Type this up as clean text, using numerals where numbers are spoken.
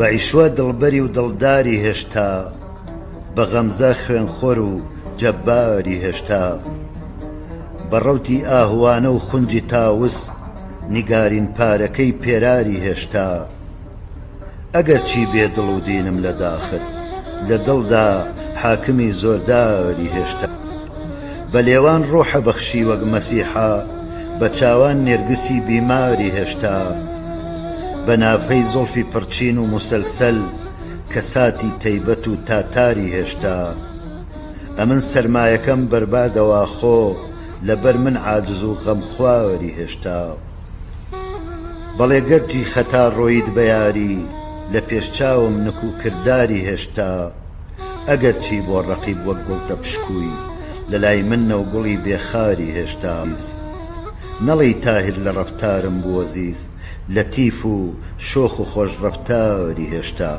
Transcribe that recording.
بەعیشوە دڵبەری و دڵداری هێشتا، بە غەمزە خوێنخۆر و جەباری هێشتا، بە ڕەوتی ئاهوانە و خونجی تاوس نیگارین پارەکەی پێراری هێشتا. ئەگەر چی بێدڵ و دینم لە داخت، لە دڵدا حاکمی زۆرداری هێشتا. بە لێوان ڕۆحە بەخشی وەک مەسیحا، بە چاوان نێرگسی بیماری هێشتا، بە نافەی زۆڵفی پڕچین و مسەلسەل کەساتی تەیبەت و تاتاری هێشتا. ئەمن سەرمایەکەم بەربادەوە خۆ، لەبەر من عاجز و غەمخواری هێشتا. بەڵێ گەرجی خەتا ڕۆیت بە یاری، لە پێشچاوم نکو کرداری هێشتا. ئەگەر چی بۆ ڕەقیب وەک گوڵتە پشکووی، لە لای منە و گوڵی بێخاری هێشتا. نەڵێی تاهیر لە ڕەفتارم بووە زیز، لەتیف و شۆخ و خۆش ڕەفتاری هێشتا.